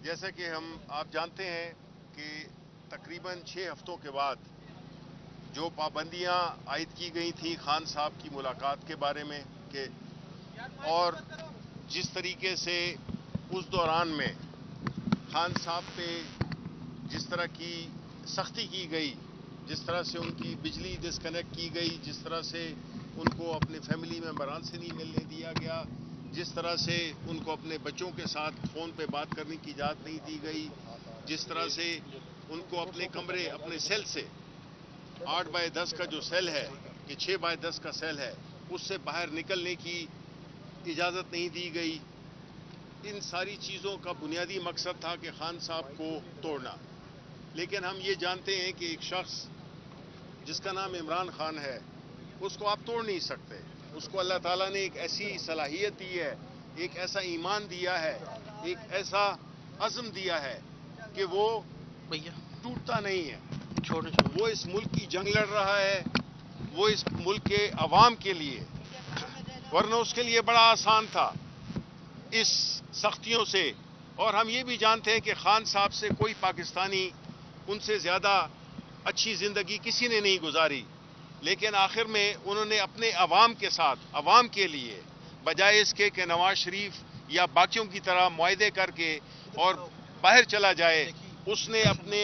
جیسا کہ آپ جانتے ہیں کہ تقریباً 6 ہفتوں کے بعد جو پابندیاں عائد کی گئی تھیں خان صاحب کی ملاقات کے بارے میں کہ اور جس طریقے سے اس دوران میں خان صاحب پہ جس طرح کی سختی کی گئی، جس طرح سے ان کی بجلی ڈسکنیکٹ کی گئی، جس طرح سے ان کو اپنے فیملی ممبران سے نہیں ملنے دیا گیا، جس طرح سے ان کو اپنے بچوں کے ساتھ فون پہ بات کرنے کی اجازت نہیں دی گئی، جس طرح سے ان کو اپنے کمرے اپنے سیل سے 8x10 کا جو سیل ہے کہ 6x10 کا سیل ہے اس سے باہر نکلنے کی اجازت نہیں دی گئی. ان ساری چیزوں کا بنیادی مقصد تھا کہ خان صاحب کو توڑنا. لیکن ہم یہ جانتے ہیں کہ ایک شخص جس کا نام عمران خان ہے اس کو آپ توڑ نہیں سکتے. اس کو اللہ تعالیٰ نے ایک ایسی صلاحیت دی ہے، ایک ایسا ایمان دیا ہے، ایک ایسا عزم دیا ہے کہ وہ ٹوٹتا نہیں ہے. وہ اس ملک کی جنگ لڑ رہا ہے، وہ اس ملک کے عوام کے لیے، ورنہ اس کے لیے بڑا آسان تھا اس سختیوں سے. اور ہم یہ بھی جانتے ہیں کہ خان صاحب سے کوئی پاکستانی ان سے زیادہ اچھی زندگی کسی نے نہیں گزاری. لیکن آخر میں انہوں نے اپنے عوام کے ساتھ، عوام کے لیے، بجائے اس کے کہ نواز شریف یا باقیوں کی طرح معاہدے کر کے اور باہر چلا جائے، اس نے اپنے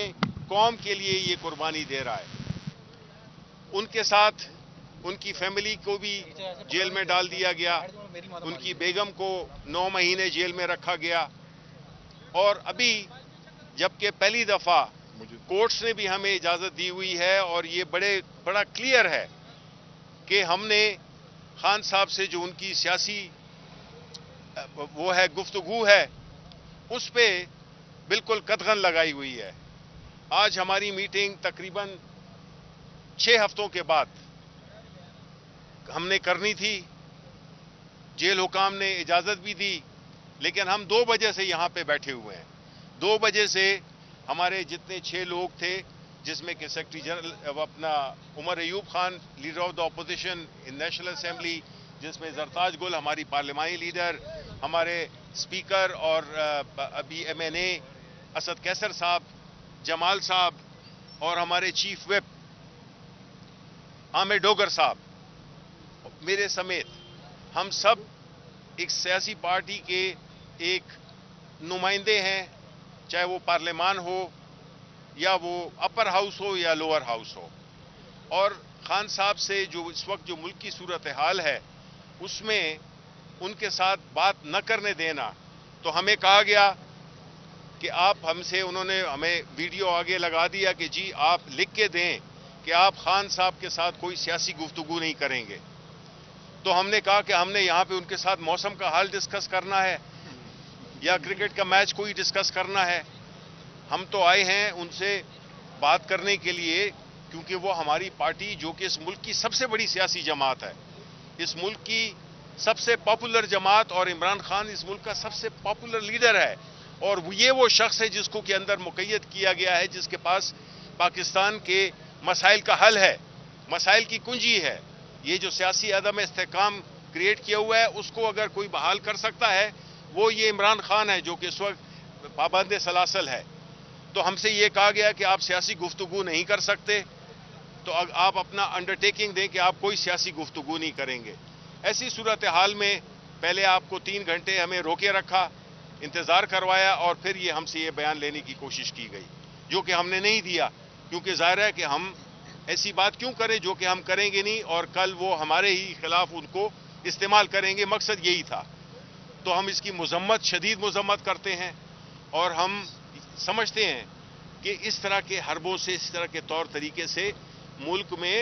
قوم کے لیے یہ قربانی دے رہا ہے. ان کے ساتھ ان کی فیملی کو بھی جیل میں ڈال دیا گیا، ان کی بیگم کو 9 مہینے جیل میں رکھا گیا. اور ابھی جبکہ پہلی دفعہ کورٹس نے بھی ہمیں اجازت دی ہوئی ہے اور یہ بڑا کلیئر ہے کہ ہم نے خان صاحب سے جو ان کی سیاسی وہ ہے گفتگو ہے اس پہ بالکل قدغن لگائی ہوئی ہے. آج ہماری میٹنگ تقریباً 6 ہفتوں کے بعد ہم نے کرنی تھی. جیل حکام نے اجازت بھی دی، لیکن ہم 2 بجے سے یہاں پہ بیٹھے ہوئے ہیں. 2 بجے سے ہمارے جتنے 6 لوگ تھے، جس میں کہ سیکرٹری جنرل اپنا Omar Ayub Khan, leader of the opposition in National Assembly, جس میں زرتاج گل ہماری پارلیمانی لیڈر، ہمارے اسپیکر اور ابھی ایم این اے اسد کیسر صاحب، جمال صاحب، اور ہمارے چیف وپ عامر ڈوگر صاحب، میرے سمیت ہم سب ایک سیاسی پارٹی کے ایک نمائندے ہیں، چاہے وہ پارلیمان ہو یا وہ اپر ہاؤس ہو یا لوور ہاؤس ہو. اور خان صاحب سے جو اس وقت جو ملک کی صورتحال ہے اس میں ان کے ساتھ بات نہ کرنے دینا، تو ہمیں کہا گیا کہ انہوں نے ہمیں ویڈیو آگے لگا دیا کہ جی آپ لکھ کے دیں کہ آپ خان صاحب کے ساتھ کوئی سیاسی گفتگو نہیں کریں گے. تو ہم نے کہا کہ ہم نے یہاں پہ ان کے ساتھ موسم کا حال ڈسکس کرنا ہے یا کرکٹ کا میچ کوئی ڈسکس کرنا ہے. ہم تو آئے ہیں ان سے بات کرنے کے لیے، کیونکہ وہ ہماری پارٹی جو کہ اس ملک کی سب سے بڑی سیاسی جماعت ہے، اس ملک کی سب سے پاپولر جماعت، اور عمران خان اس ملک کا سب سے پاپولر لیڈر ہے. اور یہ وہ شخص ہے جس کو کے اندر مقید کیا گیا ہے، جس کے پاس پاکستان کے مسائل کا حل ہے، مسائل کی کنجی ہے. یہ جو سیاسی عدم استحکام کریٹ کیا ہوا ہے اس کو اگر کوئی بحال کر سکتا ہے وہ یہ عمران خان ہے جو کہ اس وقت پابند سلاسل ہے. تو ہم سے یہ کہا گیا کہ آپ سیاسی گفتگو نہیں کر سکتے، تو آپ اپنا انڈرٹیکنگ دیں کہ آپ کوئی سیاسی گفتگو نہیں کریں گے. ایسی صورتحال میں پہلے آپ کو 3 گھنٹے ہمیں روکے رکھا، انتظار کروایا، اور پھر یہ ہم سے یہ بیان لینے کی کوشش کی گئی جو کہ ہم نے نہیں دیا، کیونکہ ظاہر ہے کہ ہم ایسی بات کیوں کریں جو کہ ہم کریں گے نہیں، اور کل وہ ہمارے ہی خلاف ان کو استعمال کریں گے. مقصد یہی تھا. تو ہم اس کی مذمت، شدید مذمت کرتے ہیں، اور ہم سمجھتے ہیں کہ اس طرح کے حربوں سے، اس طرح کے طور طریقے سے ملک میں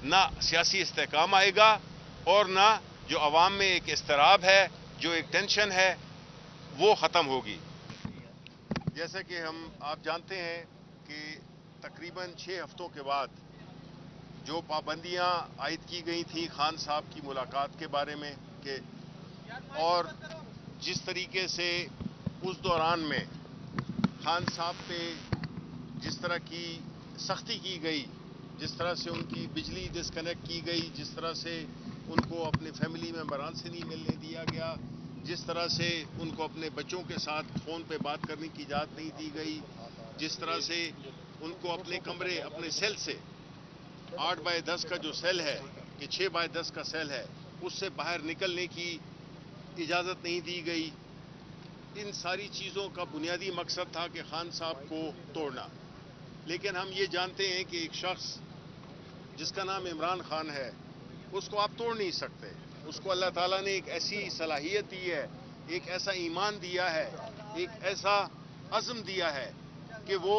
نہ سیاسی استحکام آئے گا اور نہ جو عوام میں ایک اضطراب ہے، جو ایک ٹینشن ہے، وہ ختم ہوگی. جیسا کہ آپ جانتے ہیں کہ تقریباً 6 ہفتوں کے بعد جو پابندیاں عائد کی گئی تھیں خان صاحب کی ملاقات کے بارے میں کہ اور جس طریقے سے اس دوران میں خان صاحب پہ جس طرح کی سختی کی گئی، جس طرح سے ان کی بجلی ڈسکنیکٹ کی گئی، جس طرح سے ان کو اپنے فیملی ممبران سے نہیں ملنے دیا گیا، جس طرح سے ان کو اپنے بچوں کے ساتھ فون پہ بات کرنے کی اجازت نہیں دی گئی، جس طرح سے ان کو اپنے کمرے، اپنے سیل سے 8x10 کا جو سیل ہے کہ 6x10 کا سیل ہے اس سے باہر نکلنے کی اجازت نہیں دی گئی، ان ساری چیزوں کا بنیادی مقصد تھا کہ خان صاحب کو توڑنا۔ لیکن ہم یہ جانتے ہیں کہ ایک شخص جس کا نام عمران خان ہے اس کو آپ توڑ نہیں سکتے، اس کو اللہ تعالیٰ نے ایک ایسی صلاحیت دی ہے، ایک ایسا ایمان دیا ہے، ایک ایسا عزم دیا ہے کہ وہ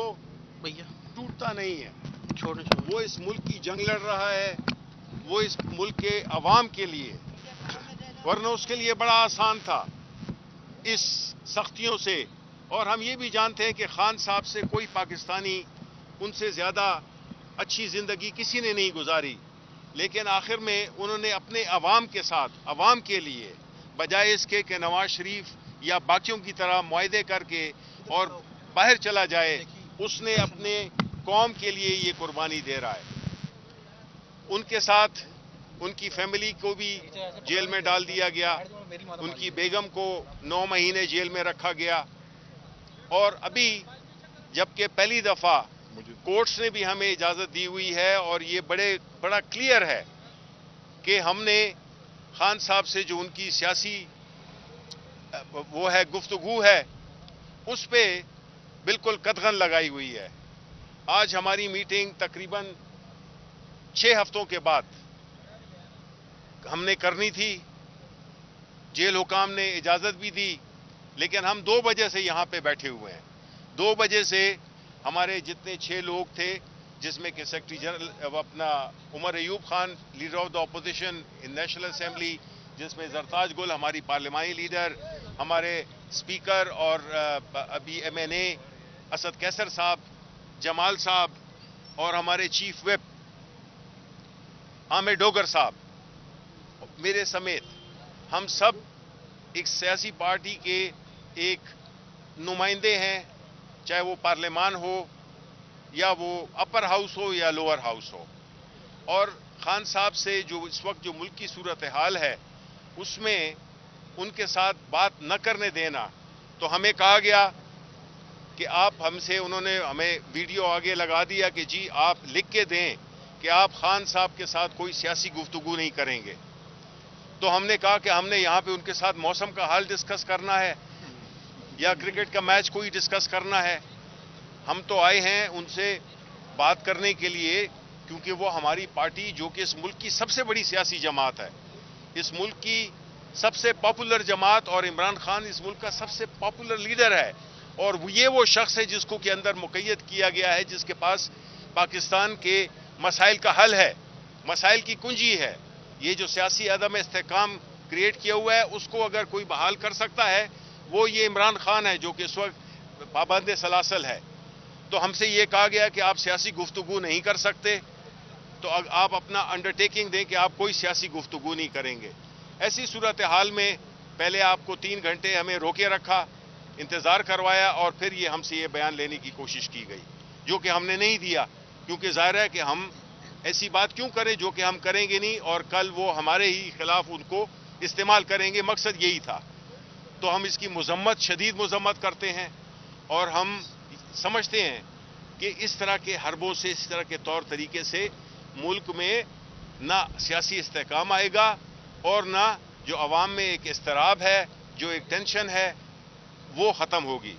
ٹوٹتا نہیں ہے۔ وہ اس ملک کی جنگ لڑ رہا ہے، وہ اس ملک کے عوام کے لیے، ورنہ اس کے لیے بڑا آسان تھا اس سختیوں سے۔ اور ہم یہ بھی جانتے ہیں کہ خان صاحب سے کوئی پاکستانی ان سے زیادہ اچھی زندگی کسی نے نہیں گزاری، لیکن آخر میں انہوں نے اپنے عوام کے ساتھ، عوام کے لیے، بجائے اس کے کہ نواز شریف یا باقیوں کی طرح معاہدے کر کے اور باہر چلا جائے، اس نے اپنے قوم کے لیے یہ قربانی دے رہا ہے۔ ان کے ساتھ ان کی فیملی کو بھی جیل میں ڈال دیا گیا، ان کی بیگم کو 9 مہینے جیل میں رکھا گیا، اور ابھی جبکہ پہلی دفعہ کورٹس نے بھی ہمیں اجازت دی ہوئی ہے، اور یہ بڑا کلیئر ہے کہ ہم نے خان صاحب سے جو ان کی سیاسی وہ ہے گفتگو ہے اس پہ بالکل قدغن لگائی ہوئی ہے۔ آج ہماری میٹنگ تقریباً 6 ہفتوں کے بعد ہم نے کرنی تھی، جیل حکام نے اجازت بھی دی، لیکن ہم 2 بجے سے یہاں پہ بیٹھے ہوئے ہیں۔ 2 بجے سے ہمارے جتنے 6 لوگ تھے، جس میں کہ سیکرٹری جنرل اپنا Omar Ayub Khan, leader of the opposition in National Assembly, جس میں زرتاج گل ہماری پارلیمانی لیڈر، ہمارے اسپیکر اور ابھی ایم این اے اسد کیسر صاحب، جمال صاحب، اور ہمارے چیف وپ عامر ڈوگر صاحب، میرے سمیت ہم سب ایک سیاسی پارٹی کے ایک نمائندے ہیں، چاہے وہ پارلیمان ہو یا وہ اپر ہاؤس ہو یا لوور ہاؤس ہو۔ اور خان صاحب سے جو اس وقت جو ملک کی صورتحال ہے اس میں ان کے ساتھ بات نہ کرنے دینا، تو ہمیں کہا گیا کہ آپ انہوں نے ہمیں ویڈیو آگے لگا دیا کہ جی آپ لکھ کے دیں کہ آپ خان صاحب کے ساتھ کوئی سیاسی گفتگو نہیں کریں گے۔ تو ہم نے کہا کہ ہم نے یہاں پہ ان کے ساتھ موسم کا حال ڈسکس کرنا ہے یا کرکٹ کا میچ کوئی ڈسکس کرنا ہے؟ ہم تو آئے ہیں ان سے بات کرنے کے لیے، کیونکہ وہ ہماری پارٹی جو کہ اس ملک کی سب سے بڑی سیاسی جماعت ہے، اس ملک کی سب سے پاپولر جماعت، اور عمران خان اس ملک کا سب سے پاپولر لیڈر ہے، اور یہ وہ شخص ہے جس کو کے اندر مقید کیا گیا ہے، جس کے پاس پاکستان کے مسائل کا حل ہے، مسائل کی کنجی ہے۔ یہ جو سیاسی عدم استحکام کریٹ کیا ہوا ہے اس کو اگر کوئی بحال کر سکتا ہے وہ یہ عمران خان ہے، جو کہ اس وقت پابند سلاسل ہے۔ تو ہم سے یہ کہا گیا کہ آپ سیاسی گفتگو نہیں کر سکتے، تو آپ اپنا انڈرٹیکنگ دیں کہ آپ کوئی سیاسی گفتگو نہیں کریں گے۔ ایسی صورتحال میں پہلے آپ کو 3 گھنٹے ہمیں روکے رکھا، انتظار کروایا، اور پھر یہ ہم سے یہ بیان لینے کی کوشش کی گئی، جو کہ ہم نے نہیں دیا، کیونکہ ظاہر ہے کہ ہم ایسی بات کیوں کریں جو کہ ہم کریں گے نہیں، اور کل وہ ہمارے ہی خلاف ان کو استعمال کریں گے۔ مقصد یہی تھا۔ تو ہم اس کی مذمت، شدید مذمت کرتے ہیں، اور ہم سمجھتے ہیں کہ اس طرح کے حربوں سے، اس طرح کے طور طریقے سے ملک میں نہ سیاسی استحکام آئے گا، اور نہ جو عوام میں ایک اضطراب ہے، جو ایک ٹینشن ہے، وہ ختم ہوگی۔